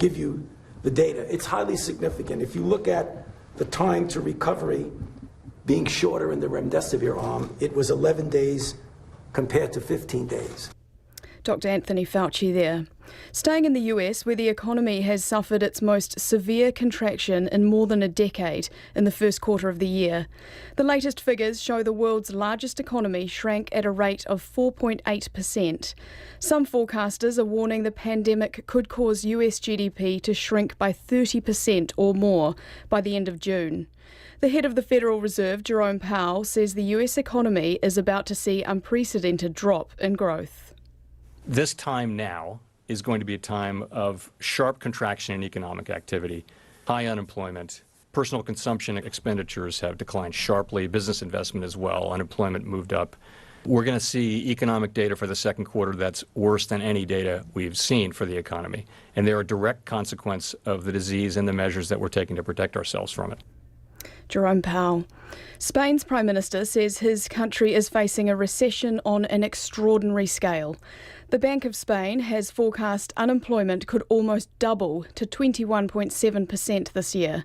give you the data. It's highly significant. If you look at the time to recovery being shorter in the remdesivir arm, it was 11 days compared to 15 days. Dr. Anthony Fauci there. Staying in the US, where the economy has suffered its most severe contraction in more than a decade in the first quarter of the year. The latest figures show the world's largest economy shrank at a rate of 4.8%. Some forecasters are warning the pandemic could cause US GDP to shrink by 30% or more by the end of June. The head of the Federal Reserve, Jerome Powell, says the US economy is about to see unprecedented drop in growth. This time now is going to be a time of sharp contraction in economic activity, high unemployment. Personal consumption expenditures have declined sharply, business investment as well, unemployment moved up. We're going to see economic data for the second quarter that's worse than any data we've seen for the economy. And they're a direct consequence of the disease and the measures that we're taking to protect ourselves from it. Jerome Powell. Spain's Prime Minister says his country is facing a recession on an extraordinary scale. The Bank of Spain has forecast unemployment could almost double to 21.7% this year.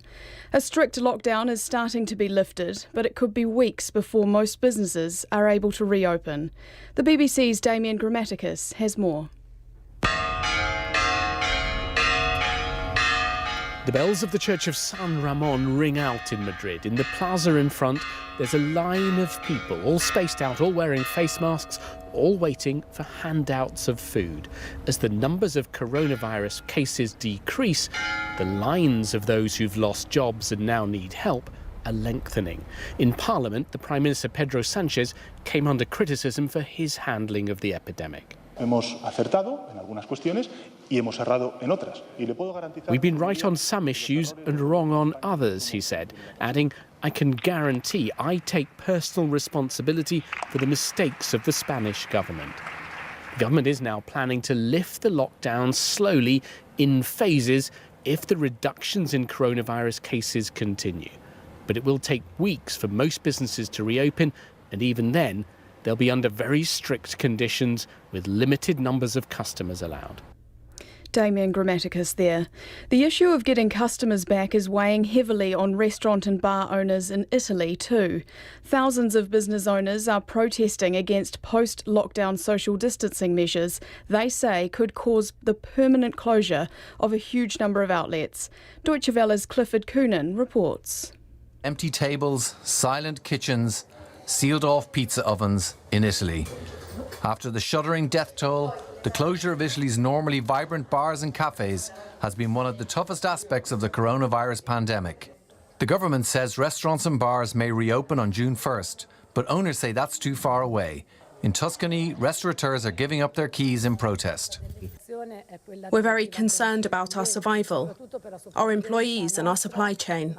A strict lockdown is starting to be lifted, but it could be weeks before most businesses are able to reopen. The BBC's Damien Grammaticus has more. The bells of the Church of San Ramon ring out in Madrid. In the plaza in front, there's a line of people, all spaced out, all wearing face masks, all waiting for handouts of food. As the numbers of coronavirus cases decrease, the lines of those who've lost jobs and now need help are lengthening. In Parliament, the Prime Minister Pedro Sánchez came under criticism for his handling of the epidemic. Hemos acertado en algunas cuestiones y hemos errado en otras. Y le puedo garantizar... We've been right on some issues and wrong on others, he said, adding, I can guarantee I take personal responsibility for the mistakes of the Spanish government. The government is now planning to lift the lockdown slowly in phases if the reductions in coronavirus cases continue. But it will take weeks for most businesses to reopen, and even then, they'll be under very strict conditions with limited numbers of customers allowed. Damien Grammaticus there. The issue of getting customers back is weighing heavily on restaurant and bar owners in Italy too. Thousands of business owners are protesting against post-lockdown social distancing measures they say could cause the permanent closure of a huge number of outlets. Deutsche Welle's Clifford Coonan reports. Empty tables, silent kitchens, sealed-off pizza ovens in Italy. After the shuddering death toll, the closure of Italy's normally vibrant bars and cafes has been one of the toughest aspects of the coronavirus pandemic. The government says restaurants and bars may reopen on June 1st, but owners say that's too far away. In Tuscany, restaurateurs are giving up their keys in protest. We're very concerned about our survival, our employees and our supply chain.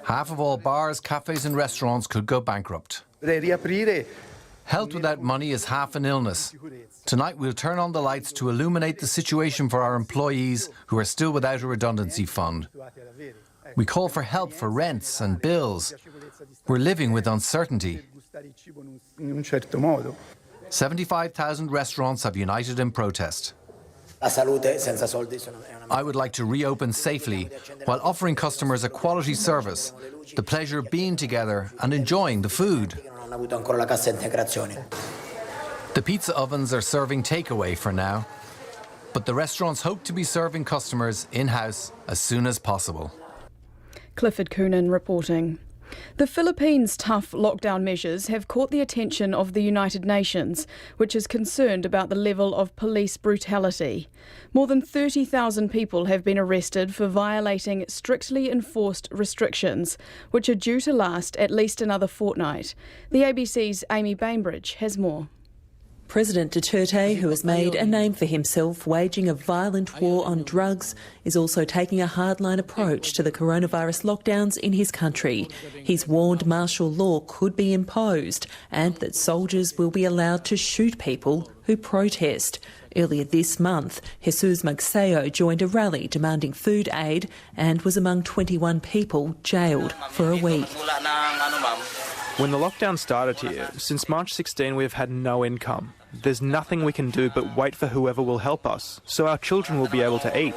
Half of all bars, cafes and restaurants could go bankrupt. Health without money is half an illness. Tonight we'll turn on the lights to illuminate the situation for our employees who are still without a redundancy fund. We call for help for rents and bills. We're living with uncertainty. 75,000 restaurants have united in protest. I would like to reopen safely while offering customers a quality service, the pleasure of being together and enjoying the food. The pizza ovens are serving takeaway for now, but the restaurants hope to be serving customers in-house as soon as possible. Clifford Coonan reporting. The Philippines' tough lockdown measures have caught the attention of the United Nations, which is concerned about the level of police brutality. More than 30,000 people have been arrested for violating strictly enforced restrictions, which are due to last at least another fortnight. The ABC's Amy Bainbridge has more. President Duterte, who has made a name for himself waging a violent war on drugs, is also taking a hardline approach to the coronavirus lockdowns in his country. He's warned martial law could be imposed and that soldiers will be allowed to shoot people who protest. Earlier this month, Jesus Magseo joined a rally demanding food aid and was among 21 people jailed for a week. When the lockdown started here, since March 16 we've had no income, there's nothing we can do but wait for whoever will help us, so our children will be able to eat.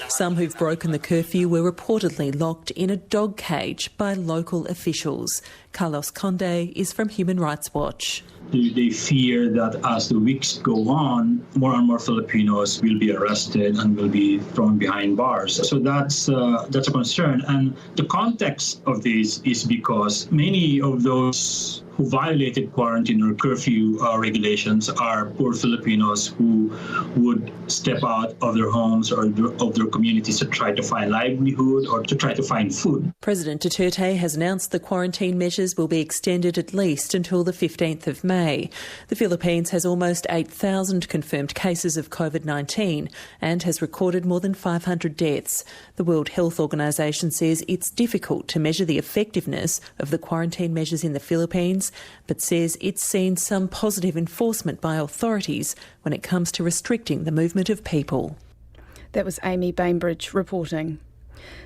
Some who've broken the curfew were reportedly locked in a dog cage by local officials. Carlos Conde is from Human Rights Watch. They fear that as the weeks go on, more and more Filipinos will be arrested and will be thrown behind bars. So that's a concern. And the context of this is because many of those who violated quarantine or curfew regulations are poor Filipinos who would step out of their homes or of their communities to try to find livelihood or to try to find food. President Duterte has announced the quarantine measures will be extended at least until the 15th of May. The Philippines has almost 8,000 confirmed cases of COVID-19 and has recorded more than 500 deaths. The World Health Organization says it's difficult to measure the effectiveness of the quarantine measures in the Philippines, but says it's seen some positive enforcement by authorities when it comes to restricting the movement of people. That was Amy Bainbridge reporting.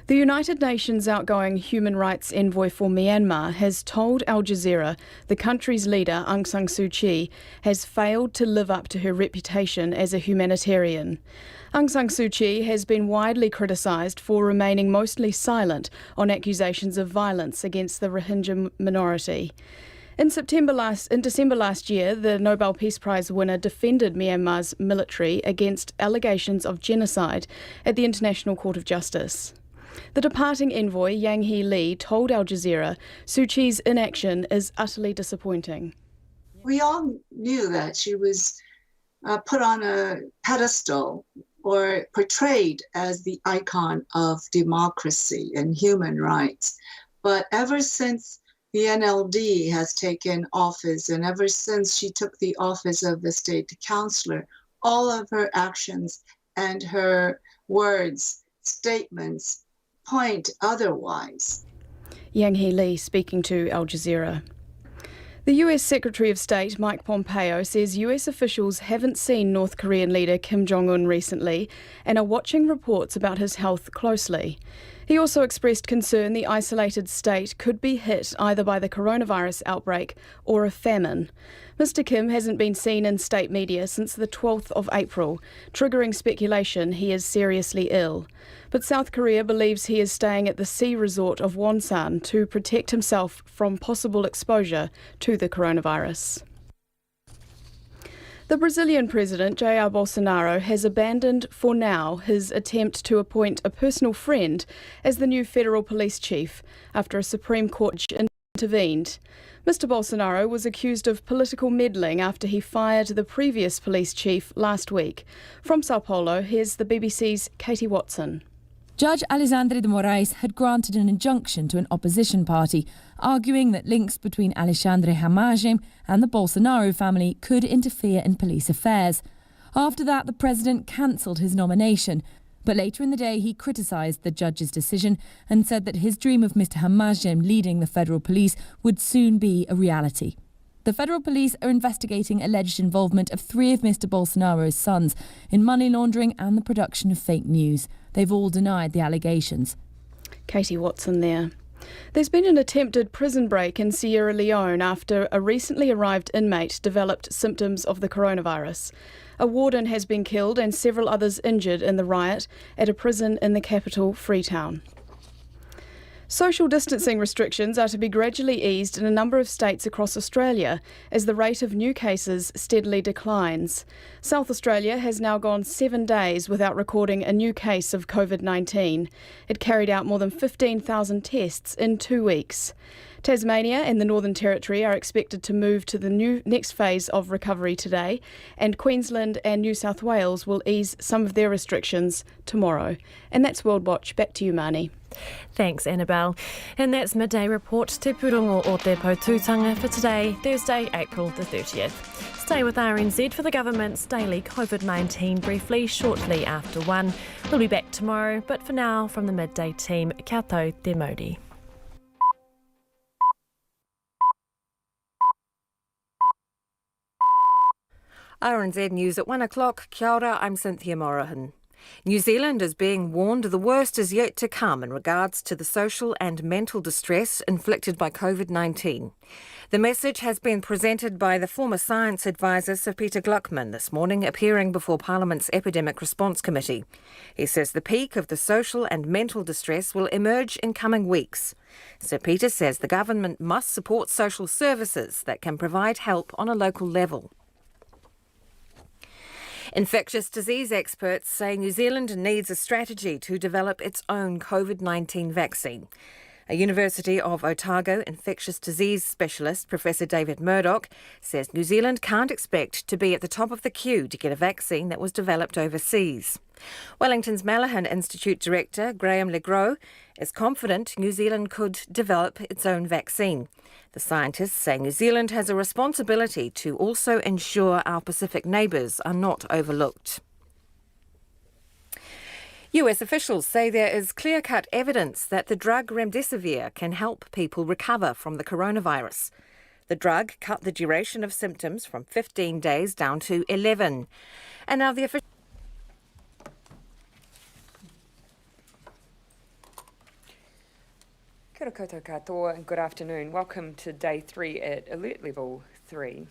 The United Nations outgoing human rights envoy for Myanmar has told Al Jazeera the country's leader, Aung San Suu Kyi, has failed to live up to her reputation as a humanitarian. Aung San Suu Kyi has been widely criticised for remaining mostly silent on accusations of violence against the Rohingya minority. In December last year, the Nobel Peace Prize winner defended Myanmar's military against allegations of genocide at the International Court of Justice. The departing envoy, Yang Hee Lee, told Al Jazeera Suu Kyi's inaction is utterly disappointing. We all knew that she was put on a pedestal or portrayed as the icon of democracy and human rights. But ever since the NLD has taken office and ever since she took the office of the state counselor, all of her actions and her words, statements, point otherwise. Yang Hee Lee speaking to Al Jazeera. The US Secretary of State Mike Pompeo says US officials haven't seen North Korean leader Kim Jong-un recently and are watching reports about his health closely. He also expressed concern the isolated state could be hit either by the coronavirus outbreak or a famine. Mr. Kim hasn't been seen in state media since the 12th of April, triggering speculation he is seriously ill. But South Korea believes he is staying at the ski resort of Wonsan to protect himself from possible exposure to the coronavirus. The Brazilian president, Jair Bolsonaro, has abandoned for now his attempt to appoint a personal friend as the new federal police chief after a Supreme Court intervened. Mr. Bolsonaro was accused of political meddling after he fired the previous police chief last week. From Sao Paulo, here's the BBC's Katie Watson. Judge Alexandre de Moraes had granted an injunction to an opposition party, arguing that links between Alexandre Hamagem and the Bolsonaro family could interfere in police affairs. After that, the president cancelled his nomination, but later in the day he criticised the judge's decision and said that his dream of Mr. Hamagem leading the federal police would soon be a reality. The federal police are investigating alleged involvement of 3 of Mr. Bolsonaro's sons in money laundering and the production of fake news. They've all denied the allegations. Katie Watson there. There's been an attempted prison break in Sierra Leone after a recently arrived inmate developed symptoms of the coronavirus. A warden has been killed and several others injured in the riot at a prison in the capital, Freetown. Social distancing restrictions are to be gradually eased in a number of states across Australia as the rate of new cases steadily declines. South Australia has now gone 7 days without recording a new case of COVID-19. It carried out more than 15,000 tests in 2 weeks. Tasmania and the Northern Territory are expected to move to the next phase of recovery today, and Queensland and New South Wales will ease some of their restrictions tomorrow. And that's World Watch. Back to you, Marnie. Thanks, Annabelle. And that's Midday Report Te Pūrongo o Te Pautūtanga for today, Thursday, April the 30th. Stay with RNZ for the government's daily COVID-19 briefly shortly after 1. We'll be back tomorrow, but for now, from the Midday team, kia tau te mauri. RNZ News at 1 o'clock. Kia ora, I'm Cynthia Morahan. New Zealand is being warned the worst is yet to come in regards to the social and mental distress inflicted by COVID-19. The message has been presented by the former science advisor Sir Peter Gluckman this morning, appearing before Parliament's Epidemic Response Committee. He says the peak of the social and mental distress will emerge in coming weeks. Sir Peter says the government must support social services that can provide help on a local level. Infectious disease experts say New Zealand needs a strategy to develop its own COVID-19 vaccine. A University of Otago infectious disease specialist, Professor David Murdoch, says New Zealand can't expect to be at the top of the queue to get a vaccine that was developed overseas. Wellington's Malahide Institute Director, Graham Legros, is confident New Zealand could develop its own vaccine. The scientists say New Zealand has a responsibility to also ensure our Pacific neighbours are not overlooked. US officials say there is clear-cut evidence that the drug remdesivir can help people recover from the coronavirus. The drug cut the duration of symptoms from 15 days down to 11. And now the official... Kia ora koutou katoa and good afternoon. Welcome to day 3 at Alert Level 3.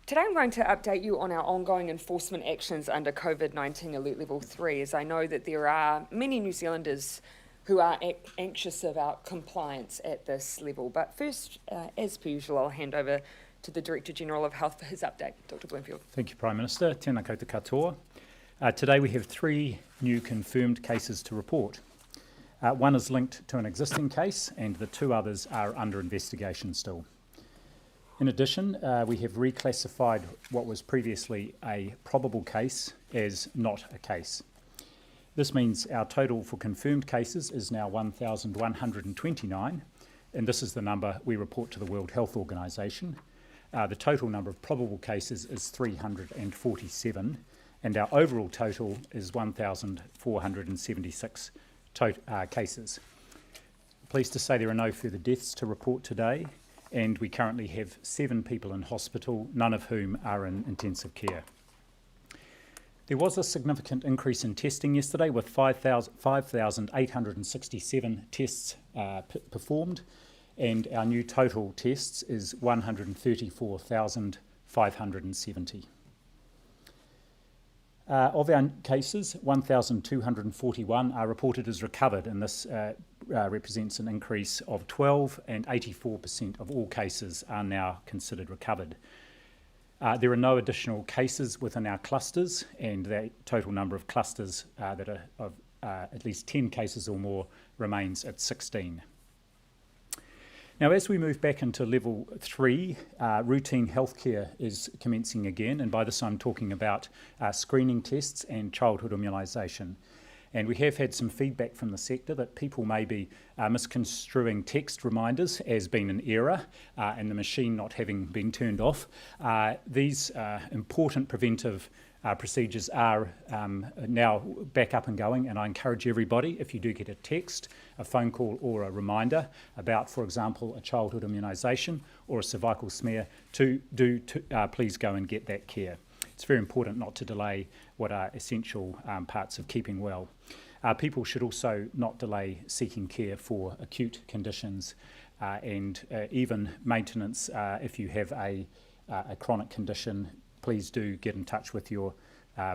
Today I'm going to update you on our ongoing enforcement actions under COVID-19 Alert Level 3, as I know that there are many New Zealanders who are anxious about compliance at this level. But first, as per usual, I'll hand over to the Director General of Health for his update. Dr. Bloomfield. Thank you, Prime Minister. Tēnā koutou katoa. Today we have 3 new confirmed cases to report. One is linked to an existing case and the 2 others are under investigation still. In addition, we have reclassified what was previously a probable case as not a case. This means our total for confirmed cases is now 1,129, and this is the number we report to the World Health Organization. The total number of probable cases is 347, and our overall total is 1,476 cases. Pleased to say there are no further deaths to report today, and we currently have 7 people in hospital, none of whom are in intensive care. There was a significant increase in testing yesterday, with 5,867 tests performed, and our new total tests is 134,570. Of our cases, 1,241 are reported as recovered, and this represents an increase of 12, and 84% of all cases are now considered recovered. There are no additional cases within our clusters, and the total number of clusters that are of at least 10 cases or more remains at 16. Now, as we move back into level 3, routine healthcare is commencing again, and by this I'm talking about screening tests and childhood immunisation. And we have had some feedback from the sector that people may be misconstruing text reminders as being an error and the machine not having been turned off. These important preventive procedures are now back up and going, and I encourage everybody, if you do get a text, a phone call or a reminder about, for example, a childhood immunisation or a cervical smear, please go and get that care. It's very important not to delay what are essential parts of keeping well. People should also not delay seeking care for acute conditions and even maintenance. If you have a chronic condition, please do get in touch with your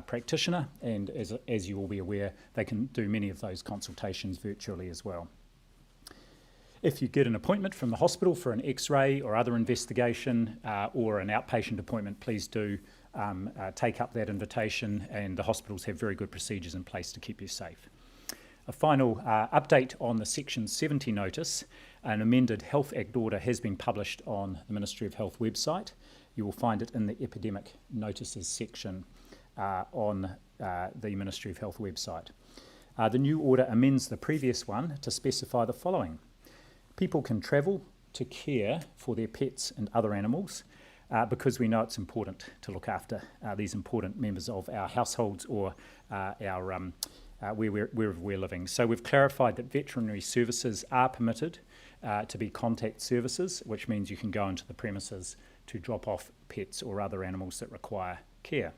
practitioner, and as you will be aware, they can do many of those consultations virtually as well. If you get an appointment from the hospital for an X-ray or other investigation or an outpatient appointment, please do take up that invitation, and the hospitals have very good procedures in place to keep you safe. A final update on the Section 70 notice. An amended Health Act order has been published on the Ministry of Health website. You will find it in the Epidemic Notices section on the Ministry of Health website. The new order amends the previous one to specify the following. People can travel to care for their pets and other animals because we know it's important to look after these important members of our households or where we're living. So we've clarified that veterinary services are permitted to be contact services, which means you can go into the premises to drop off pets or other animals that require care.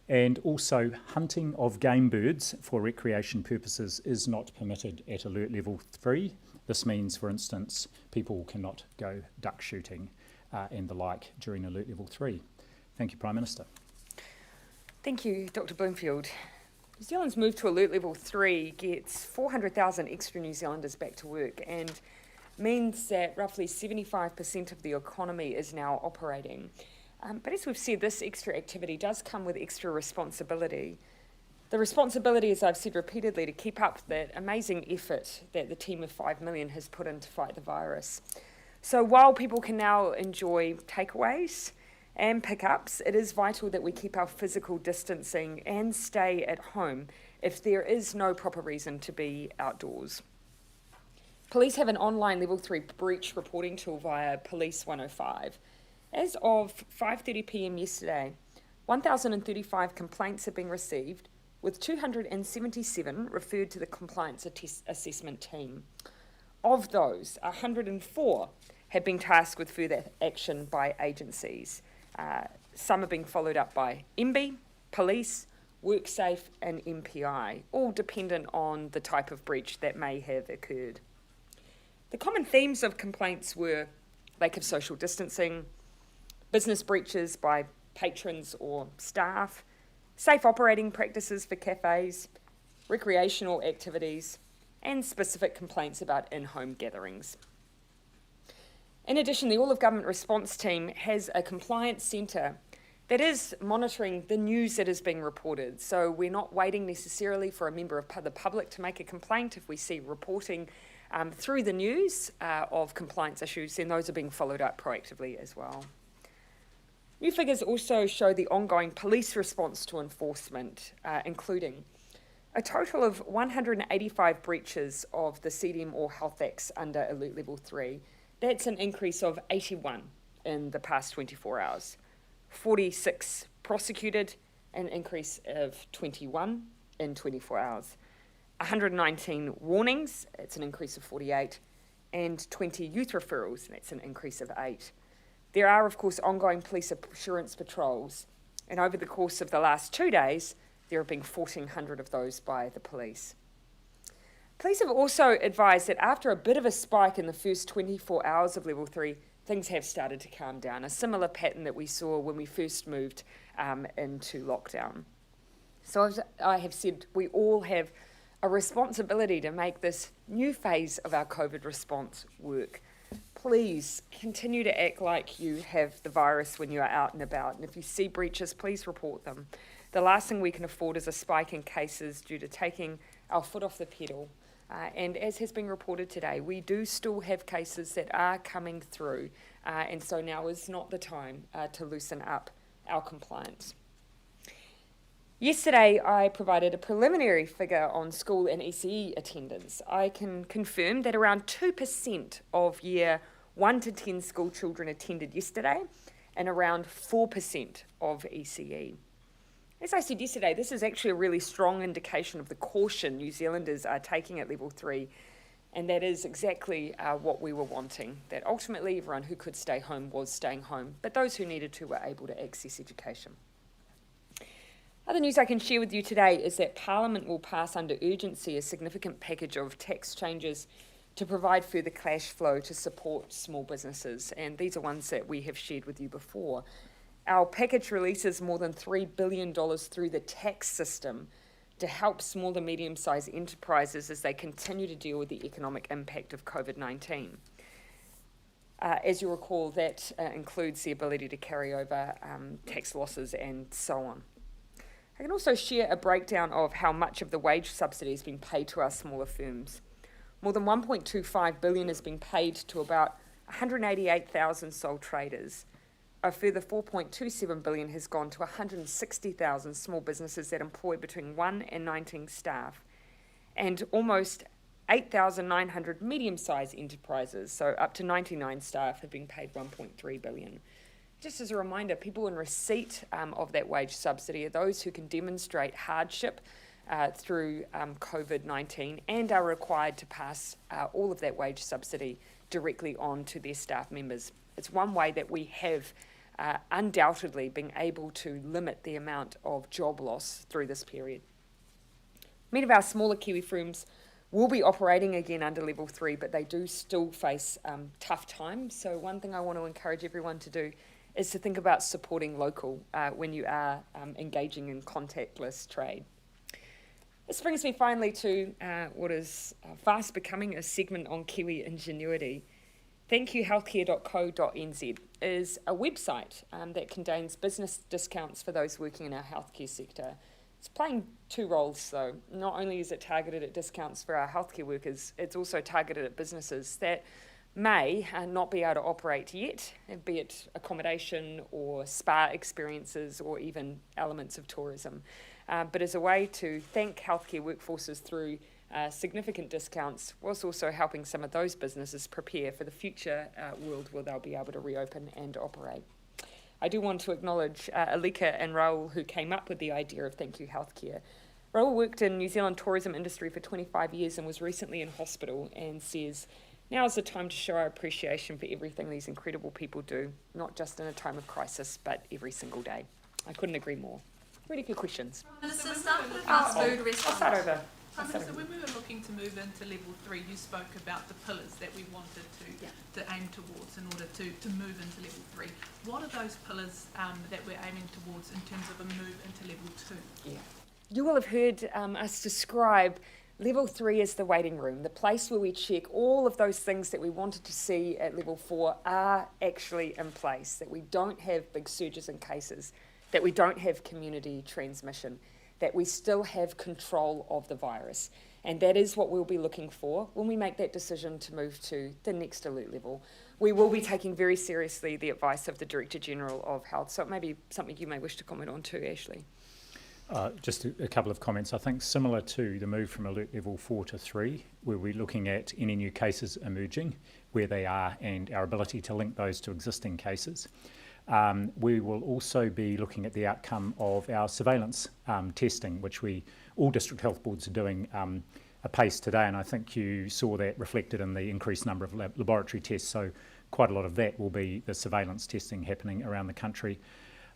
And also, hunting of game birds for recreation purposes is not permitted at Alert Level 3, This means, for instance, people cannot go duck shooting and the like during Alert Level 3. Thank you, Prime Minister. Thank you, Dr. Bloomfield. New Zealand's move to Alert Level 3 gets 400,000 extra New Zealanders back to work and means that roughly 75% of the economy is now operating. But as we've said, this extra activity does come with extra responsibility. The responsibility, as I've said repeatedly, to keep up that amazing effort that the team of 5 million has put in to fight the virus. So while people can now enjoy takeaways and pickups, it is vital that we keep our physical distancing and stay at home if there is no proper reason to be outdoors. Police have an online Level 3 breach reporting tool via Police 105. As of 5:30 p.m. yesterday, 1,035 complaints have been received, with 277 referred to the compliance assessment team. Of those, 104 have been tasked with further action by agencies. Some are being followed up by MB, police, WorkSafe and MPI, all dependent on the type of breach that may have occurred. The common themes of complaints were lack of social distancing, business breaches by patrons or staff, safe operating practices for cafes, recreational activities, and specific complaints about in-home gatherings. In addition, the all-of-government response team has a compliance centre that is monitoring the news that is being reported. So we're not waiting necessarily for a member of the public to make a complaint. If we see reporting through the news of compliance issues, then those are being followed up proactively as well. New figures also show the ongoing police response to enforcement, including a total of 185 breaches of the CDM or Health Acts under Alert Level 3. That's an increase of 81 in the past 24 hours. 46 prosecuted, an increase of 21 in 24 hours. 119 warnings, it's an increase of 48, and 20 youth referrals, that's an increase of 8. There are, of course, ongoing police assurance patrols, and over the course of the last 2 days, there have been 1,400 of those by the police. Police have also advised that after a bit of a spike in the first 24 hours of Level 3, things have started to calm down, a similar pattern that we saw when we first moved into lockdown. So as I have said, we all have a responsibility to make this new phase of our COVID response work. Please continue to act like you have the virus when you are out and about. And if you see breaches, please report them. The last thing we can afford is a spike in cases due to taking our foot off the pedal. And as has been reported today, we do still have cases that are coming through. And so now is not the time to loosen up our compliance. Yesterday, I provided a preliminary figure on school and ECE attendance. I can confirm that around 2% of year 1 to 10 school children attended yesterday and around 4% of ECE. As I said yesterday, this is actually a really strong indication of the caution New Zealanders are taking at Level 3, and that is exactly what we were wanting, that ultimately everyone who could stay home was staying home, but those who needed to were able to access education. Other news I can share with you today is that Parliament will pass under urgency a significant package of tax changes to provide further cash flow to support small businesses, and these are ones that we have shared with you before. Our package releases more than $3 billion through the tax system to help small and medium-sized enterprises as they continue to deal with the economic impact of COVID-19. As you recall, that includes the ability to carry over tax losses and so on. I can also share a breakdown of how much of the wage subsidy has been paid to our smaller firms. More than $1.25 billion has been paid to about 188,000 sole traders. A further $4.27 billion has gone to 160,000 small businesses that employ between 1 and 19 staff, and almost 8,900 medium-sized enterprises, so up to 99 staff, have been paid $1.3 billion. Just as a reminder, people in receipt of that wage subsidy are those who can demonstrate hardship through COVID-19 and are required to pass all of that wage subsidy directly on to their staff members. It's one way that we have undoubtedly been able to limit the amount of job loss through this period. Many of our smaller Kiwi firms will be operating again under level 3, but they do still face tough times. So one thing I want to encourage everyone to do is to think about supporting local when you are engaging in contactless trade. This brings me finally to what is fast becoming a segment on Kiwi ingenuity. ThankYouHealthcare.co.nz is a website that contains business discounts for those working in our healthcare sector. It's playing two roles though. Not only is it targeted at discounts for our healthcare workers, it's also targeted at businesses that may not be able to operate yet, be it accommodation or spa experiences or even elements of tourism. But as a way to thank healthcare workforces through significant discounts, whilst also helping some of those businesses prepare for the future world where they'll be able to reopen and operate. I do want to acknowledge Alika and Raul, who came up with the idea of Thank You Healthcare. Raul worked in New Zealand tourism industry for 25 years and was recently in hospital, and says, now is the time to show our appreciation for everything these incredible people do, not just in a time of crisis, but every single day. I couldn't agree more. Ready for your questions. Minister, start with fast food restaurants. I'll start over. Prime Minister, when we were looking to move into level 3, you spoke about the pillars that we wanted to aim towards in order to move into level 3. What are those pillars that we're aiming towards in terms of a move into level 2? Yeah. You will have heard us describe level 3 as the waiting room, the place where we check all of those things that we wanted to see at level 4 are actually in place, that we don't have big surges in cases, that we don't have community transmission, that we still have control of the virus. And that is what we'll be looking for when we make that decision to move to the next alert level. We will be taking very seriously the advice of the Director General of Health, so it may be something you may wish to comment on too, Ashley. Just a couple of comments. I think similar to the move from alert level 4 to 3, where we're looking at any new cases emerging, where they are, and our ability to link those to existing cases. We will also be looking at the outcome of our surveillance testing, which all district health boards are doing apace today, and I think you saw that reflected in the increased number of laboratory tests, so quite a lot of that will be the surveillance testing happening around the country.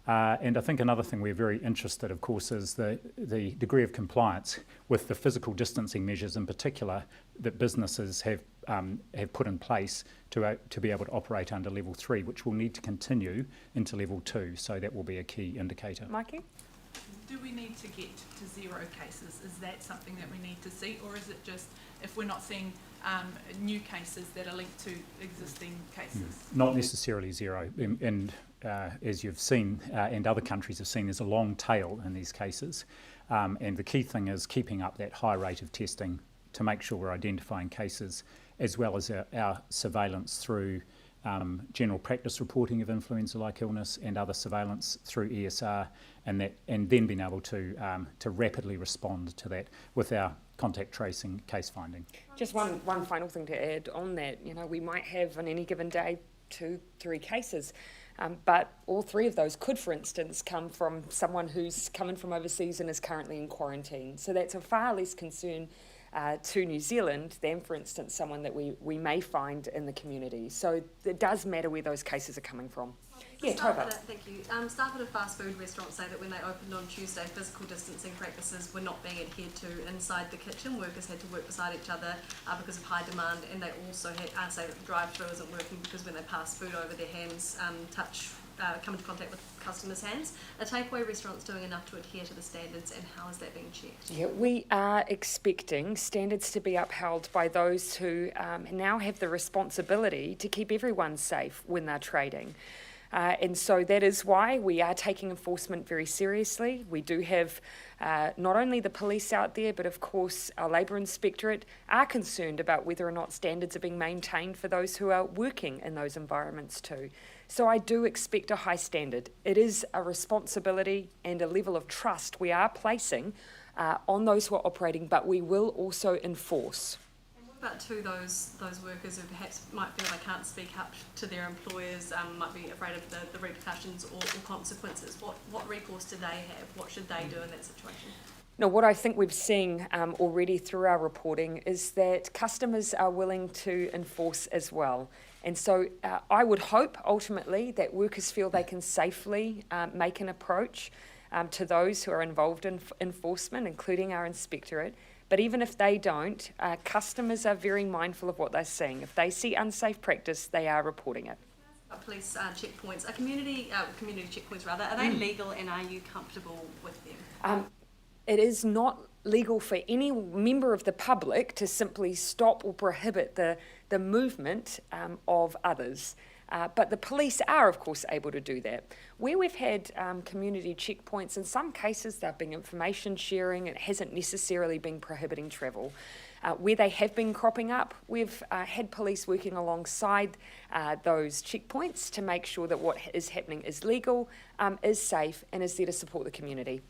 And I think another thing we're very interested, of course, is the degree of compliance with the physical distancing measures in particular that businesses have put in place to be able to operate under level 3, which will need to continue into level 2. So that will be a key indicator. Mikey? Do we need to get to 0 cases? Is that something that we need to see, or is it just if we're not seeing new cases that are linked to existing cases? Not necessarily 0. And as you've seen, and other countries have seen, there's a long tail in these cases. And the key thing is keeping up that high rate of testing to make sure we're identifying cases, as well as our surveillance through general practice reporting of influenza-like illness and other surveillance through ESR, and then being able to rapidly respond to that with our contact tracing case finding. Just one final thing to add on that. We might have on any given day 2-3 cases, but all 3 of those could, for instance, come from someone who's coming from overseas and is currently in quarantine. So that's a far less concern to New Zealand than, for instance, someone that we may find in the community. So it does matter where those cases are coming from. Yeah, Tova. Thank you. Staff at a fast food restaurant say that when they opened on Tuesday, physical distancing practices were not being adhered to inside the kitchen. Workers had to work beside each other because of high demand, and they also had say that the drive-through isn't working because when they pass food over their hands, come into contact with customers' hands. Are takeaway restaurants doing enough to adhere to the standards, and how is that being checked? Yeah, we are expecting standards to be upheld by those who now have the responsibility to keep everyone safe when they're trading. And so that is why we are taking enforcement very seriously. We do have not only the police out there, but of course our Labour Inspectorate are concerned about whether or not standards are being maintained for those who are working in those environments too. So I do expect a high standard. It is a responsibility and a level of trust we are placing on those who are operating, but we will also enforce. But to those workers who perhaps might feel they can't speak up to their employers, might be afraid of the repercussions or consequences, what recourse do they have? What should they do in that situation? No, what I think we've seen already through our reporting is that customers are willing to enforce as well. And so I would hope ultimately that workers feel they can safely make an approach to those who are involved in enforcement, including our inspectorate. But even if they don't, customers are very mindful of what they're seeing. If they see unsafe practice, they are reporting it. Police checkpoints, community checkpoints rather, are they legal and are you comfortable with them? It is not legal for any member of the public to simply stop or prohibit the movement of others. But the police are, of course, able to do that. Where we've had community checkpoints, in some cases they've been information sharing, it hasn't necessarily been prohibiting travel. Where they have been cropping up, we've had police working alongside those checkpoints to make sure that what is happening is legal, is safe, and is there to support the community.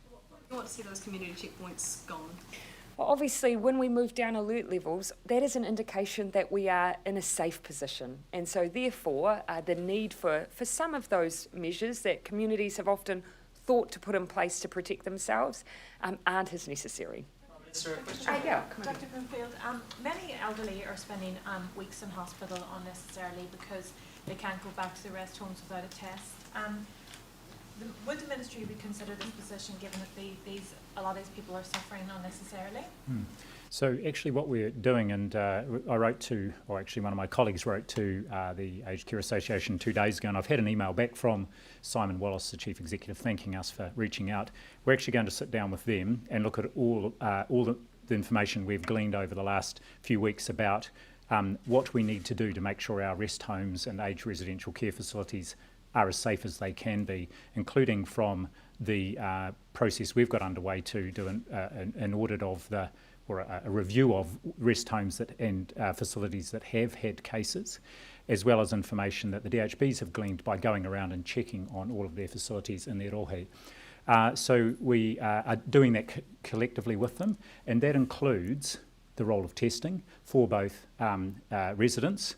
You want to see those community checkpoints gone? Well, obviously, when we move down alert levels, that is an indication that we are in a safe position. And so, therefore, the need for some of those measures that communities have often thought to put in place to protect themselves aren't as necessary. Dr. Broomfield, many elderly are spending weeks in hospital unnecessarily because they can't go back to the rest homes without a test. Would the ministry reconsider this position given that a lot of these people are suffering unnecessarily? So actually what we're doing, and I wrote to, or actually one of my colleagues wrote to the Aged Care Association 2 days ago, and I've had an email back from Simon Wallace, the Chief Executive, thanking us for reaching out. We're actually going to sit down with them and look at all the information we've gleaned over the last few weeks about what we need to do to make sure our rest homes and aged residential care facilities are as safe as they can be, including from the process we've got underway to do an audit of a review of rest homes and facilities that have had cases, as well as information that the DHBs have gleaned by going around and checking on all of their facilities in their rohe. So we are doing that collectively with them, and that includes the role of testing for both residents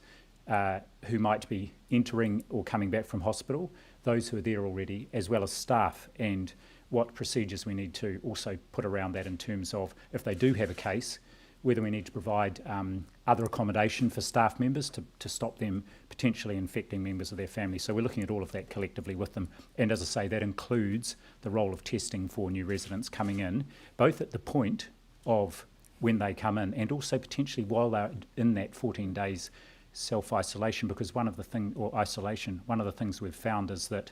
who might be entering or coming back from hospital, those who are there already, as well as staff, and what procedures we need to also put around that in terms of if they do have a case, whether we need to provide other accommodation for staff members to stop them potentially infecting members of their family. So we're looking at all of that collectively with them. And as I say, that includes the role of testing for new residents coming in, both at the point of when they come in and also potentially while they're in that 14 days self-isolation, because one of the things we've found is that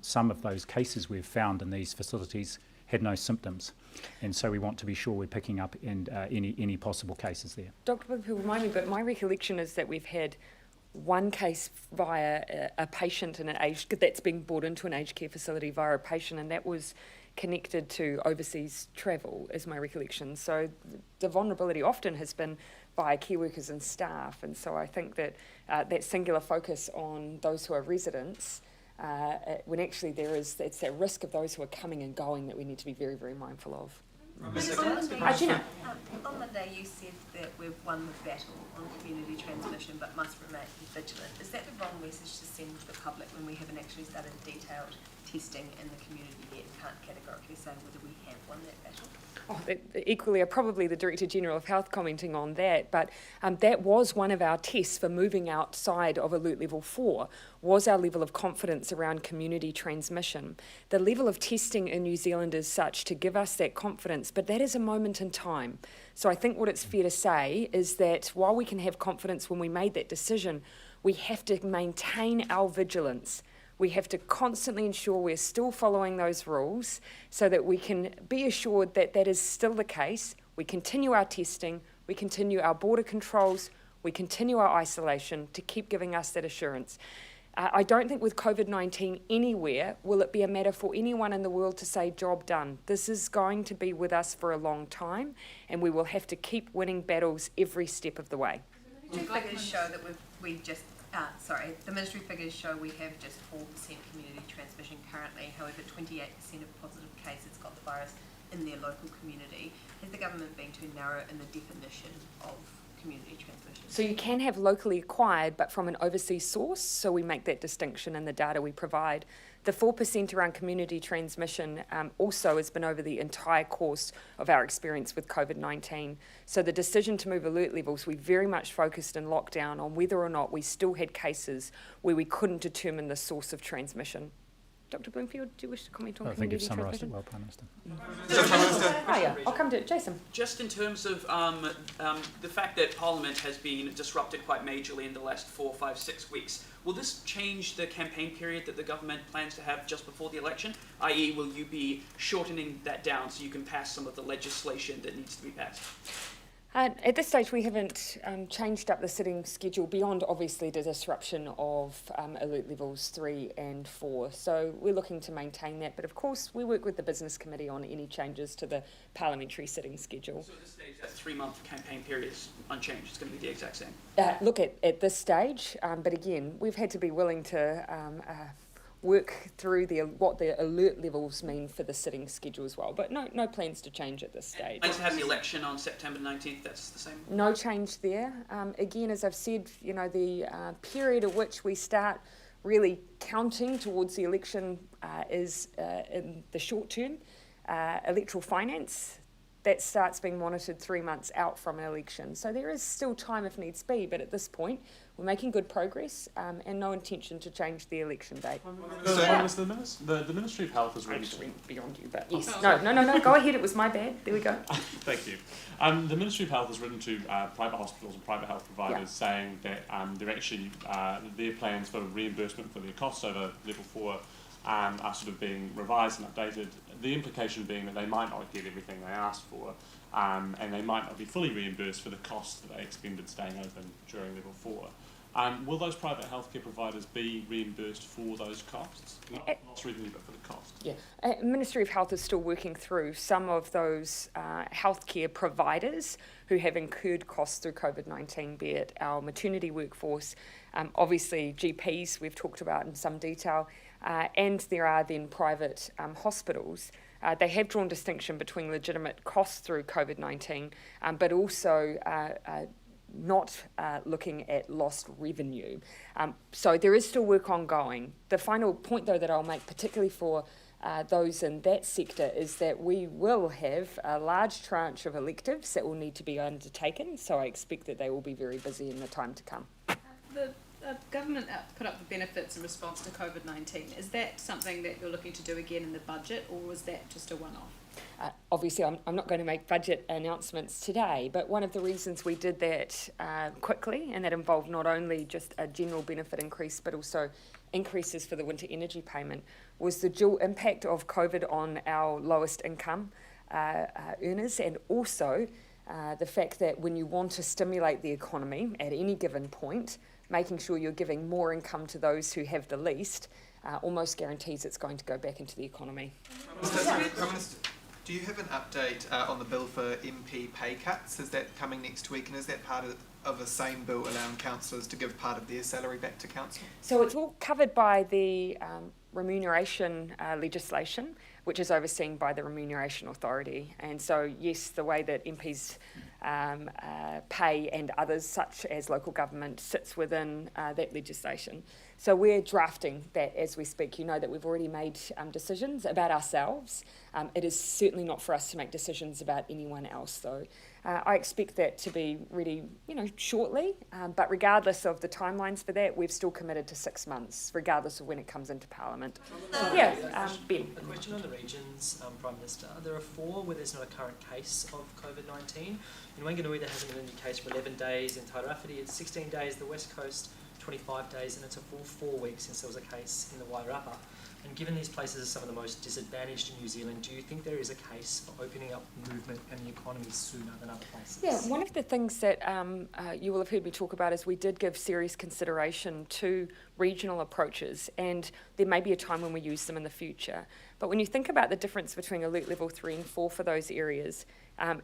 some of those cases we've found in these facilities had no symptoms, and so we want to be sure we're picking up any possible cases there. Dr. Broomfield, remind me, but my recollection is that we've had one case via a patient in that's been brought into an aged care facility via a patient, and that was connected to overseas travel, is my recollection. So the vulnerability often has been by care workers and staff, and so I think that that singular focus on those who are residents, when actually it's that risk of those who are coming and going that we need to be very, very mindful of. On Monday you said that we've won the battle on community transmission but must remain vigilant. Is that the wrong message to send to the public when we haven't actually started detailed testing in the community yet and can't categorically say whether we have won that battle? Equally are probably the Director General of Health commenting on that, but that was one of our tests for moving outside of Alert Level 4, was our level of confidence around community transmission. The level of testing in New Zealand is such to give us that confidence, but that is a moment in time. So I think what it's fair to say is that while we can have confidence when we made that decision, we have to maintain our vigilance. We have to constantly ensure we're still following those rules so that we can be assured that that is still the case. We continue our testing, we continue our border controls, we continue our isolation to keep giving us that assurance. I don't think with COVID-19 anywhere will it be a matter for anyone in the world to say job done. This is going to be with us for a long time, and we will have to keep winning battles every step of the way. The figures show that the ministry figures show we have just 4% community transmission currently. However, 28% of positive cases got the virus in their local community. Has the government been too narrow in the definition of community transmission? So you can have locally acquired, but from an overseas source, so we make that distinction in the data we provide. The 4% around community transmission also has been over the entire course of our experience with COVID-19. So the decision to move alert levels, we very much focused in lockdown on whether or not we still had cases where we couldn't determine the source of transmission. Dr. Bloomfield, do you wish to comment on I think you've community summarised it transmission? well, Prime Minister. Oh yeah, I'll come to it. Jason. Just in terms of the fact that Parliament has been disrupted quite majorly in the last 4, 5, 6 weeks, will this change the campaign period that the government plans to have just before the election? I.e., will you be shortening that down so you can pass some of the legislation that needs to be passed? At this stage, we haven't changed up the sitting schedule beyond, obviously, the disruption of alert levels 3 and 4. So we're looking to maintain that. But of course, we work with the Business Committee on any changes to the parliamentary sitting schedule. So at this stage, that 3-month campaign period is unchanged. It's going to be the exact same. Look, at this stage, but again, we've had to be willing to work through what the alert levels mean for the sitting schedule as well. But no plans to change at this stage. Plans to have the election on September 19th, that's the same? No change there. Again, as I've said, the period at which we start really counting towards the election is in the short term. Electoral finance, that starts being monitored 3 months out from an election. So there is still time if needs be, but at this point, we're making good progress and no intention to change the election date. The Ministry of Health has written... beyond you, but yes. No, go ahead, it was my bad. There we go. Thank you. The Ministry of Health has written to private hospitals and private health providers saying that they're actually, their plans for reimbursement for their costs over level 4 are sort of being revised and updated. The implication being that they might not get everything they asked for, and they might not be fully reimbursed for the costs that they expended staying open during level 4. Will those private healthcare providers be reimbursed for those costs? Not lost revenue, but for the cost? Yeah. Ministry of Health is still working through some of those healthcare providers who have incurred costs through COVID-19, be it our maternity workforce, obviously GPs we've talked about in some detail, and there are then private hospitals. They have drawn distinction between legitimate costs through COVID-19, but also not looking at lost revenue. So there is still work ongoing. The final point, though, that I'll make, particularly for those in that sector, is that we will have a large tranche of electives that will need to be undertaken, so I expect that they will be very busy in the time to come. The government put up the benefits in response to COVID-19. Is that something that you're looking to do again in the budget, or was that just a one-off? Obviously, I'm not going to make budget announcements today, but one of the reasons we did that quickly, and that involved not only just a general benefit increase, but also increases for the winter energy payment, was the dual impact of COVID on our lowest income earners, and also the fact that when you want to stimulate the economy at any given point, making sure you're giving more income to those who have the least almost guarantees it's going to go back into the economy. Prime Minister, do you have an update on the bill for MP pay cuts? Is that coming next week, and is that part of the same bill allowing councillors to give part of their salary back to council? So it's all covered by the remuneration legislation, which is overseen by the Remuneration Authority. And so, yes, the way that MPs pay and others, such as local government, sits within that legislation. So we're drafting that as we speak. You know that we've already made decisions about ourselves. It is certainly not for us to make decisions about anyone else, though. I expect that to be ready, shortly. But regardless of the timelines for that, we've still committed to 6 months, regardless of when it comes into Parliament. Ben. A question on the regions, Prime Minister. There are 4 where there's not a current case of COVID-19. In Wanganui, there hasn't been any case for 11 days. In Tairāwhiti, it's 16 days. The West Coast, 25 days. And it's a full 4 weeks since there was a case in the Wairarapa. And given these places are some of the most disadvantaged in New Zealand, do you think there is a case for opening up movement and the economy sooner than other places? Yeah, one of the things that you will have heard me talk about is we did give serious consideration to regional approaches, and there may be a time when we use them in the future. But when you think about the difference between alert level 3 and 4 for those areas,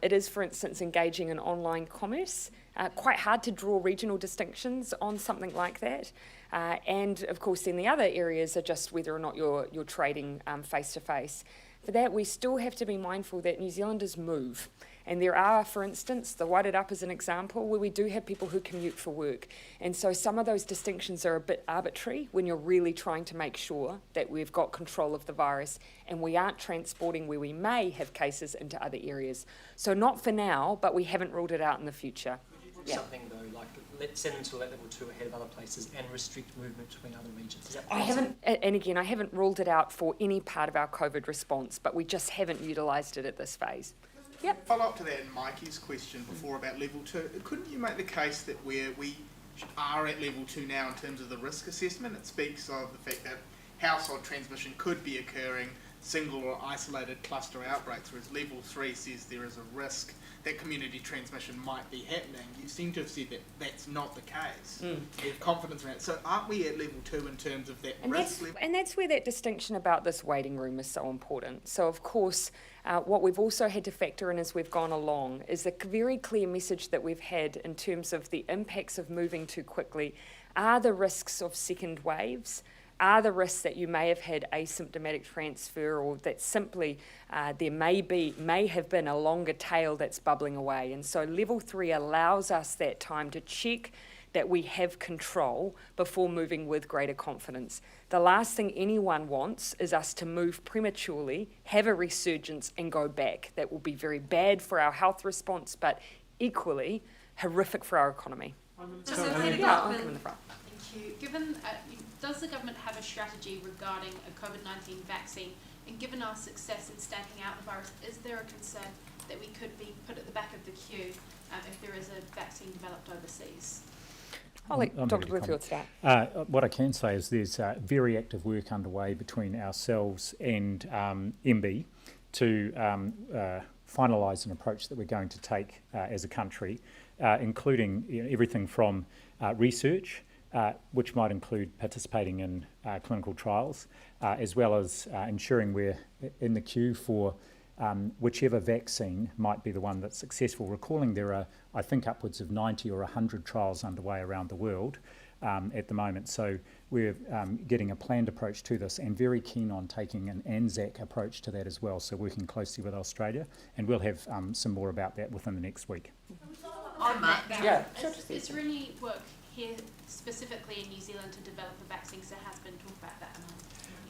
it is, for instance, engaging in online commerce. Quite hard to draw regional distinctions on something like that. And of course, then the other areas are just whether or not you're trading face to face. For that, we still have to be mindful that New Zealanders move. And there are, for instance, the Wairarapa is an example where we do have people who commute for work. And so some of those distinctions are a bit arbitrary when you're really trying to make sure that we've got control of the virus and we aren't transporting where we may have cases into other areas. So not for now, but we haven't ruled it out in the future. something though, like send them to level 2 ahead of other places and restrict movement between other regions? Is that I haven't, and again, I haven't ruled it out for any part of our COVID response, but we just haven't utilised it at this phase. Yep. Follow up to that and Mikey's question before about level 2. Couldn't you make the case that where we are at level 2 now in terms of the risk assessment, it speaks of the fact that household transmission could be occurring, single or isolated cluster outbreaks, whereas level 3 says there is a risk that community transmission might be happening. You seem to have said that that's not the case. You have confidence in that. So aren't we at level 2 in terms of that risk level? And that's where that distinction about this waiting room is so important. So of course, what we've also had to factor in as we've gone along is the very clear message that we've had in terms of the impacts of moving too quickly are the risks of second waves, are the risks that you may have had asymptomatic transfer, or that simply there may have been a longer tail that's bubbling away. And so level 3 allows us that time to check that we have control before moving with greater confidence. The last thing anyone wants is us to move prematurely, have a resurgence and go back. That will be very bad for our health response, but equally horrific for our economy. Thank you. Given, does the government have a strategy regarding a COVID-19 vaccine? And given our success in stamping out the virus, is there a concern that we could be put at the back of the queue if there is a vaccine developed overseas? I'll let Dr. Bluefield start. What I can say is there's very active work underway between ourselves and MB to finalise an approach that we're going to take as a country, including everything from research, which might include participating in clinical trials, as well as ensuring we're in the queue for whichever vaccine might be the one that's successful. Recalling there are, I think, upwards of 90 or 100 trials underway around the world at the moment. So we're getting a planned approach to this and very keen on taking an ANZAC approach to that as well, so working closely with Australia, and we'll have some more about that within the next week. On that, yeah. Is there any work here specifically in New Zealand to develop a vaccine? Because there has been talk about that.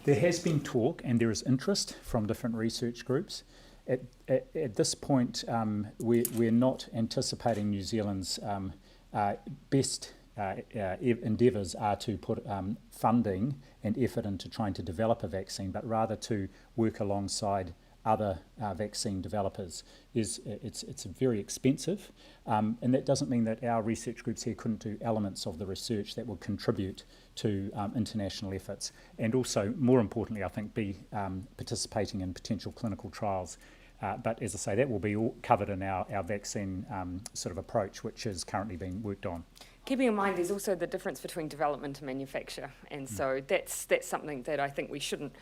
There has been talk and there is interest from different research groups. At this point, we're not anticipating New Zealand's best endeavours are to put funding and effort into trying to develop a vaccine, but rather to work alongside other vaccine developers. It's very expensive, and that doesn't mean that our research groups here couldn't do elements of the research that will contribute to international efforts, and also, more importantly, I think, be participating in potential clinical trials. But as I say, that will be all covered in our vaccine sort of approach, which is currently being worked on. Keeping in mind there's also the difference between development and manufacture, and so that's something that I think we shouldn't,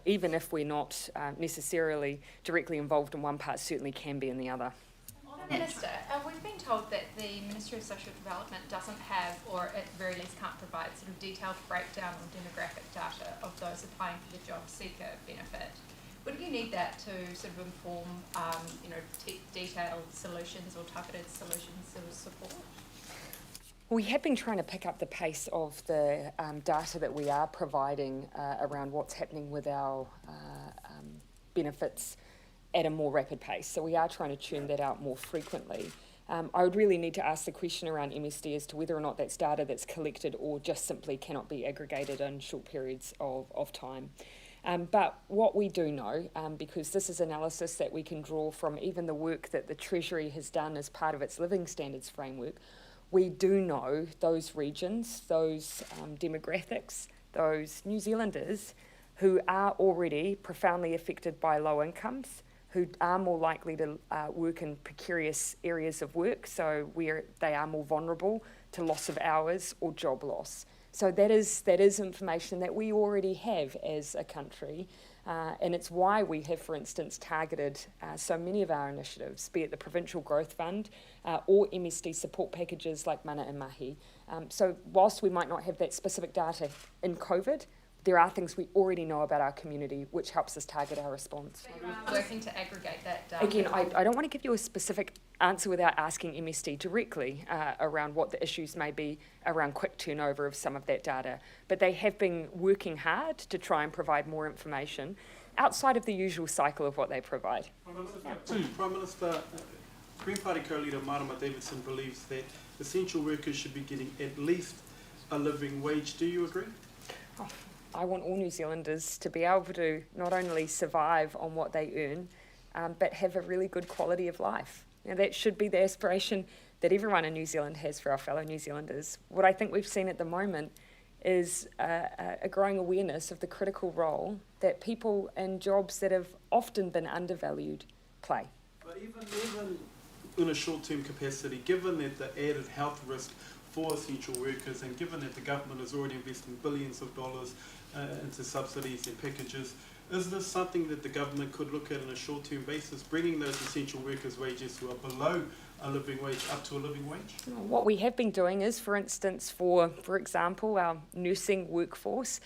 even if we're not necessarily directly involved in one part, certainly can be in the other. Minister, we've been told that the Ministry of Social Development doesn't have, or at the very least can't provide, sort of detailed breakdown or demographic data of those applying for the job seeker benefit. Would you need that to sort of inform, detailed solutions or targeted solutions of support? We have been trying to pick up the pace of the data that we are providing around what's happening with our benefits at a more rapid pace. So we are trying to tune that out more frequently. I would really need to ask the question around MSD as to whether or not that's data that's collected or just simply cannot be aggregated in short periods of time. But what we do know, because this is analysis that we can draw from even the work that the Treasury has done as part of its living standards framework, we do know those regions, those demographics, those New Zealanders who are already profoundly affected by low incomes, who are more likely to work in precarious areas of work, so where they are more vulnerable to loss of hours or job loss. So that is information that we already have as a country, and it's why we have, for instance, targeted so many of our initiatives, be it the Provincial Growth Fund or MSD support packages like Mana and Mahi. So whilst we might not have that specific data in COVID, there are things we already know about our community which helps us target our response. Working to aggregate that data. Again, I don't want to give you a specific answer without asking MSD directly around what the issues may be around quick turnover of some of that data. But they have been working hard to try and provide more information outside of the usual cycle of what they provide. Prime Minister, Green Party co-leader Marama Davidson believes that essential workers should be getting at least a living wage. Do you agree? Oh, I want all New Zealanders to be able to not only survive on what they earn, but have a really good quality of life. That should be the aspiration that everyone in New Zealand has for our fellow New Zealanders. What I think we've seen at the moment is a growing awareness of the critical role that people in jobs that have often been undervalued play. But even in a short-term capacity, given that the added health risk for essential workers and given that the government is already investing billions of dollars into subsidies and packages, is this something that the government could look at on a short-term basis, bringing those essential workers' wages who are below a living wage up to a living wage? What we have been doing is, for instance, for example, our nursing workforce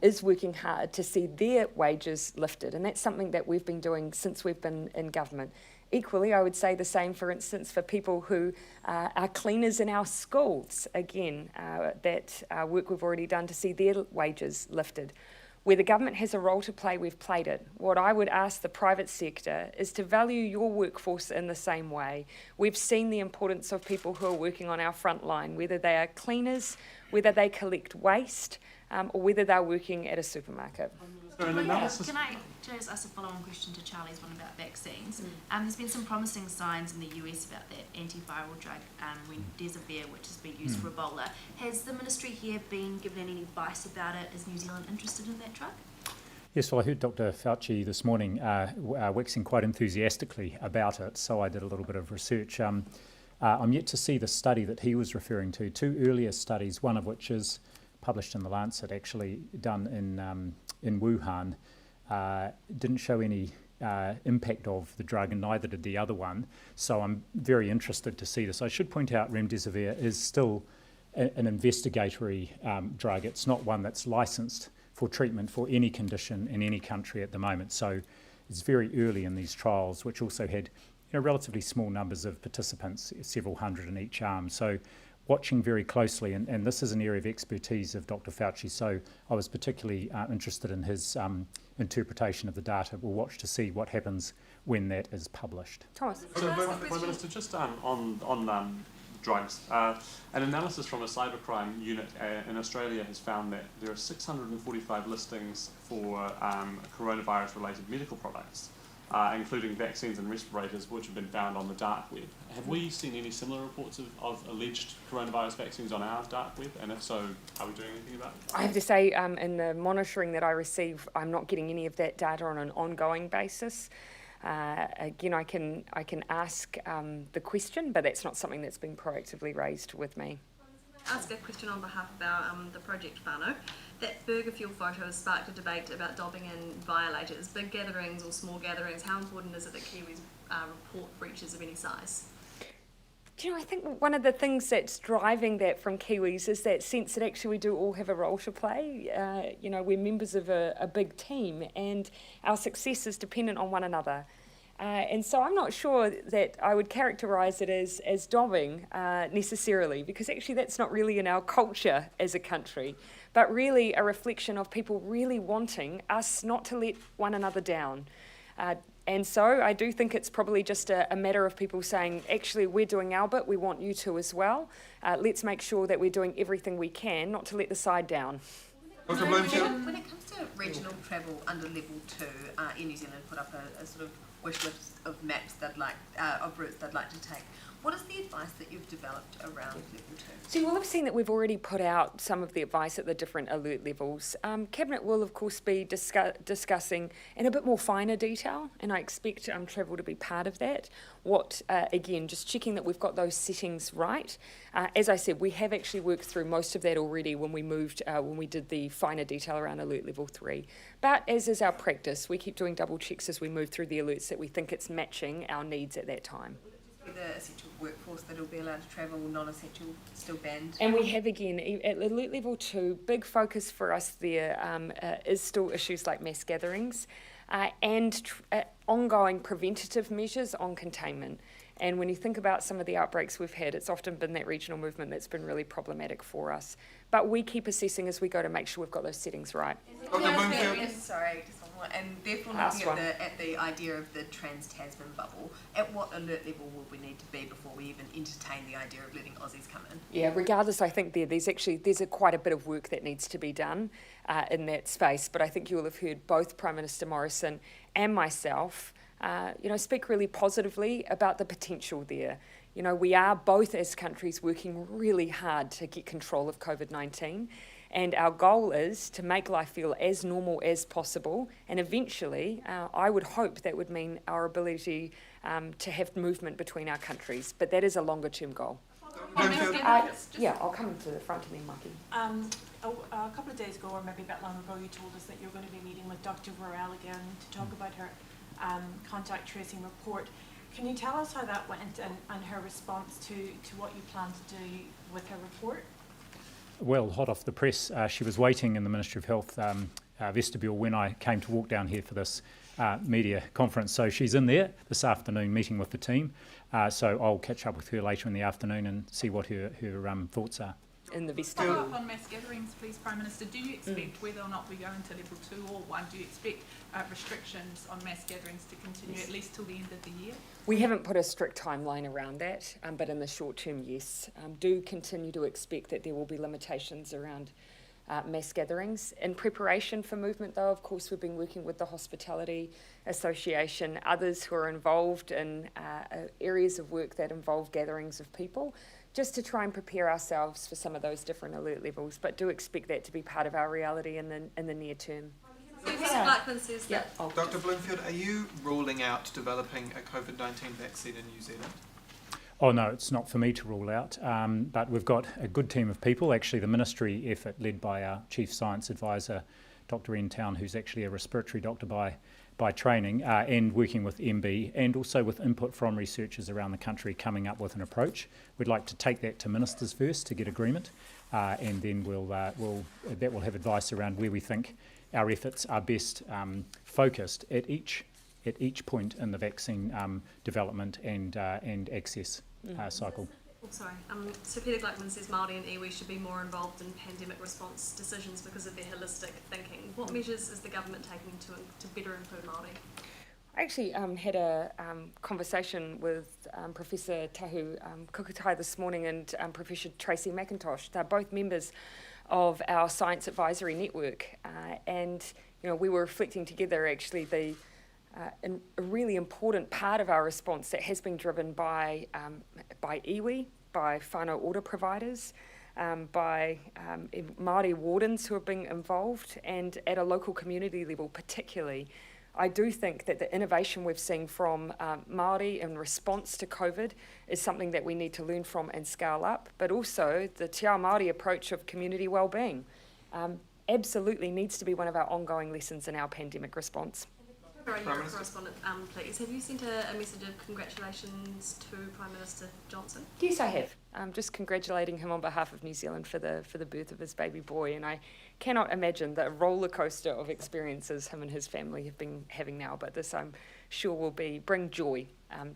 is working hard to see their wages lifted, and that's something that we've been doing since we've been in government. Equally, I would say the same, for instance, for people who are cleaners in our schools. Again, that work we've already done to see their wages lifted. Where the government has a role to play, we've played it. What I would ask the private sector is to value your workforce in the same way. We've seen the importance of people who are working on our front line, whether they are cleaners, whether they collect waste, or whether they're working at a supermarket. Can I just ask a follow-on question to Charlie's one about vaccines? There's been some promising signs in the US about that antiviral drug, remdesivir, which has been used for Ebola. Has the ministry here been given any advice about it? Is New Zealand interested in that drug? Yes, well, I heard Dr. Fauci this morning waxing quite enthusiastically about it, so I did a little bit of research. I'm yet to see the study that he was referring to, two earlier studies, one of which is published in The Lancet, actually done in Wuhan, didn't show any impact of the drug, and neither did the other one. So I'm very interested to see this. I should point out remdesivir is still an investigatory drug. It's not one that's licensed for treatment for any condition in any country at the moment. So it's very early in these trials, which also had relatively small numbers of participants, several hundred in each arm. So watching very closely, and this is an area of expertise of Dr. Fauci, so I was particularly interested in his interpretation of the data. We'll watch to see what happens when that is published. Thomas. So, Prime Minister, just on drugs, an analysis from a cybercrime unit in Australia has found that there are 645 listings for coronavirus-related medical products, including vaccines and respirators, which have been found on the dark web. Have we seen any similar reports of alleged coronavirus vaccines on our dark web? And if so, are we doing anything about it? I have to say, in the monitoring that I receive, I'm not getting any of that data on an ongoing basis. Again, I can ask the question, but that's not something that's been proactively raised with me. Ask a question on behalf of our the project whānau. That burger fuel photo has sparked a debate about dobbing in violators, big gatherings or small gatherings. How important is it that Kiwis report breaches of any size? Do you know, I think one of the things that's driving that from Kiwis is that sense that actually we do all have a role to play. We're members of a big team, and our success is dependent on one another. And so I'm not sure that I would characterise it as dobbing necessarily, because actually that's not really in our culture as a country, but really a reflection of people really wanting us not to let one another down. And so I do think it's probably just a matter of people saying, actually, we're doing our bit, we want you to as well. Let's make sure that we're doing everything we can not to let the side down. When it comes to regional travel under level 2, Air New Zealand put up a sort of wish list of maps of routes they'd like to take. What is the advice that you've developed around level 2? So you will have seen that we've already put out some of the advice at the different alert levels. Cabinet will of course be discussing in a bit more finer detail, and I expect travel to be part of that. Again, just checking that we've got those settings right. As I said, we have actually worked through most of that already when we did the finer detail around alert level 3. But as is our practice, we keep doing double checks as we move through the alerts that we think it's matching our needs at that time. The essential workforce that will be allowed to travel, non-essential still banned. And we have, again, at alert level 2, big focus for us there is still issues like mass gatherings and ongoing preventative measures on containment. And when you think about some of the outbreaks we've had, it's often been that regional movement that's been really problematic for us. But we keep assessing as we go to make sure we've got those settings right. Sorry, just one more. And therefore, looking at the idea of the trans-Tasman bubble, at what alert level will we need to be before we even entertain the idea of letting Aussies come in? Yeah, regardless, I think there's quite a bit of work that needs to be done in that space. But I think you will have heard both Prime Minister Morrison and myself, speak really positively about the potential there. We are both as countries working really hard to get control of COVID-19. And our goal is to make life feel as normal as possible. And eventually, I would hope that would mean our ability to have movement between our countries. But that is a longer term goal. I'll come into the front and then Maki. A couple of days ago, or maybe a bit long ago, you told us that you're going to be meeting with Dr. Vorel again to talk about her contact tracing report. Can you tell us how that went and her response to what you plan to do with her report? Well, hot off the press, she was waiting in the Ministry of Health vestibule when I came to walk down here for this media conference. So she's in there this afternoon meeting with the team. So I'll catch up with her later in the afternoon and see what her thoughts are. In the vestibule. Follow up on mass gatherings, please, Prime Minister. Do you expect, whether or not we go into level 2 or 1, do you expect restrictions on mass gatherings to continue at least till the end of the year? We haven't put a strict timeline around that, but in the short term, yes. Do continue to expect that there will be limitations around mass gatherings. In preparation for movement, though, of course, we've been working with the Hospitality Association, others who are involved in areas of work that involve gatherings of people, just to try and prepare ourselves for some of those different alert levels, but do expect that to be part of our reality in the near term. Dr. Bloomfield, are you ruling out developing a COVID-19 vaccine in New Zealand? Oh no, it's not for me to rule out, but we've got a good team of people, actually the ministry effort led by our Chief Science Advisor, Dr. Ian Town, who's actually a respiratory doctor by training, and working with MB and also with input from researchers around the country coming up with an approach. We'd like to take that to ministers first to get agreement, and then that will have advice around where we think our efforts are best focused at each point in the vaccine development and access cycle. So Peter Gluckman says Māori and iwi should be more involved in pandemic response decisions because of their holistic thinking. What measures is the government taking to better include Māori? I actually had a conversation with Professor Tahu Kukutai this morning and Professor Tracy McIntosh. They're both members of our Science Advisory Network, and we were reflecting together actually a really important part of our response that has been driven by iwi, by whānau order providers, by Māori wardens who have been involved, and at a local community level particularly. I do think that the innovation we've seen from Māori in response to COVID is something that we need to learn from and scale up, but also the Te Ao Māori approach of community wellbeing absolutely needs to be one of our ongoing lessons in our pandemic response. Correspondent, please. Have you sent a message of congratulations to Prime Minister Johnson? Yes, I have. I'm just congratulating him on behalf of New Zealand for the birth of his baby boy, and I cannot imagine the roller coaster of experiences him and his family have been having now, but this I'm sure will bring joy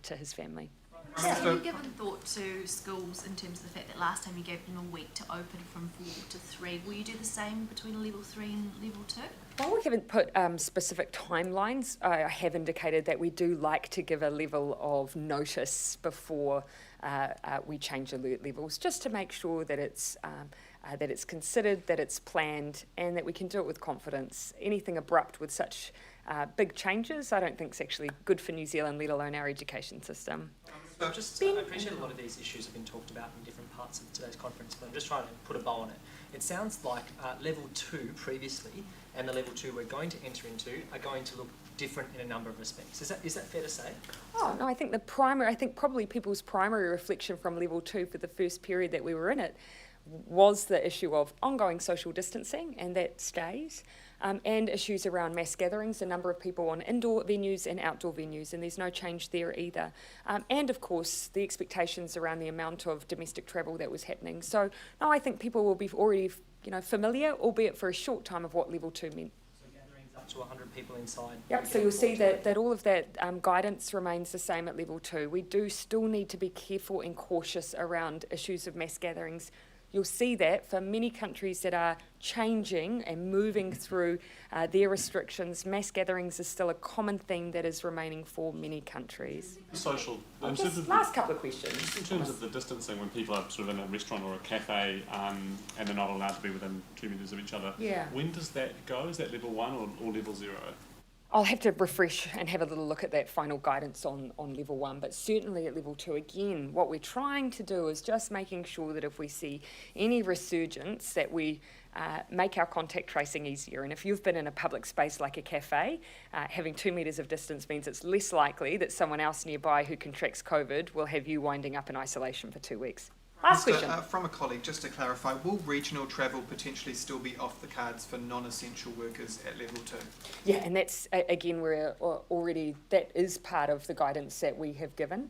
to his family. So have you given thought to schools in terms of the fact that last time you gave them a week to open from 4 to 3? Will you do the same between level 3 and level 2? While we haven't put specific timelines, I have indicated that we do like to give a level of notice before we change alert levels, just to make sure that it's considered, that it's planned, and that we can do it with confidence. Anything abrupt with such big changes, I don't think is actually good for New Zealand, let alone our education system. I appreciate a lot of these issues have been talked about in different parts of today's conference, but I'm just trying to put a bow on it. It sounds like level 2 previously and the level 2 we're going to enter into are going to look different in a number of respects. Is that fair to say? Oh no, I think probably people's primary reflection from level 2 for the first period that we were in it was the issue of ongoing social distancing, and that stays. And issues around mass gatherings, a number of people on indoor venues and outdoor venues, and there's no change there either. And of course, the expectations around the amount of domestic travel that was happening. So, no, I think people will be already, familiar, albeit for a short time, of what level 2 meant. So gatherings up to 100 people inside. Yep, so you'll see that all of that guidance remains the same at level 2. We do still need to be careful and cautious around issues of mass gatherings you'll see that for many countries that are changing and moving through their restrictions, mass gatherings is still a common theme that is remaining for many countries. Social. Last couple of questions. In terms of the distancing, when people are sort of in a restaurant or a cafe and they're not allowed to be within 2 metres of each other, when does that go? Is that level 1 or level 0? I'll have to refresh and have a little look at that final guidance on level 1, but certainly at level 2, again, what we're trying to do is just making sure that if we see any resurgence, that we make our contact tracing easier. And if you've been in a public space like a cafe, having 2 metres of distance means it's less likely that someone else nearby who contracts COVID will have you winding up in isolation for 2 weeks. Last question. From a colleague, just to clarify, will regional travel potentially still be off the cards for non-essential workers at level 2? Yeah, and that's, again, we're already, that is part of the guidance that we have given.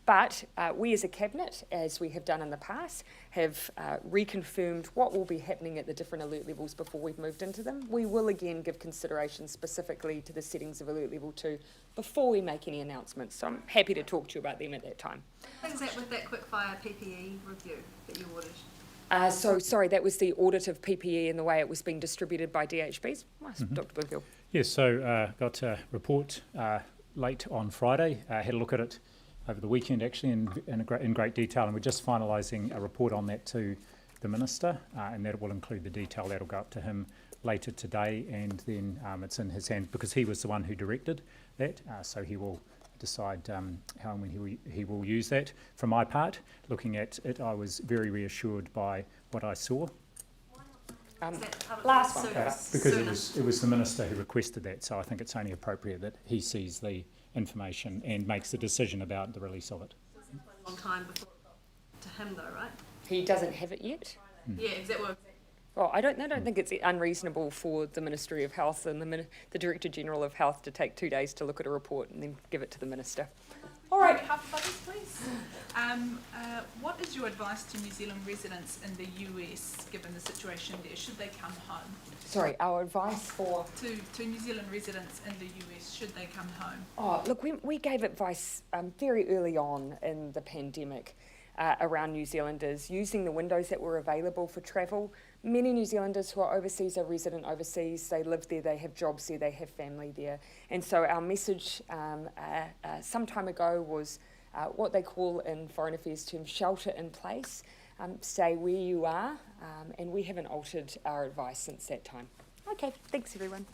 But we as a Cabinet, as we have done in the past, have reconfirmed what will be happening at the different alert levels before we've moved into them. We will again give consideration specifically to the settings of alert level 2 before we make any announcements. So I'm happy to talk to you about them at that time. Is that with that quickfire PPE review that you ordered? Sorry, that was the audit of PPE and the way it was being distributed by DHBs. Dr. Bloomfield. Yes, so got a report late on Friday, had a look at it over the weekend actually in great detail, and we're just finalising a report on that to the Minister, and that will include the detail that will go up to him later today, and then it's in his hands because he was the one who directed that, so he will decide how and when he will use that. From my part, looking at it, I was very reassured by what I saw. Last one. Because it was the Minister who requested that, so I think it's only appropriate that he sees the information and makes the decision about the release of it. So it's quite a long time before it got to him though, right? He doesn't have it yet? Yeah, exactly. Well, I don't think it's unreasonable for the Ministry of Health and the Director General of Health to take 2 days to look at a report and then give it to the Minister. All right. On behalf of others, please. What is your advice to New Zealand residents in the US, given the situation there? Should they come home? Sorry, our advice for... To New Zealand residents in the US, should they come home? Oh, look, we gave advice very early on in the pandemic around New Zealanders using the windows that were available for travel. Many New Zealanders who are overseas are resident overseas. They live there, they have jobs there, they have family there. And so our message some time ago was what they call in foreign affairs terms shelter in place. Stay where you are, and we haven't altered our advice since that time. Okay, thanks everyone.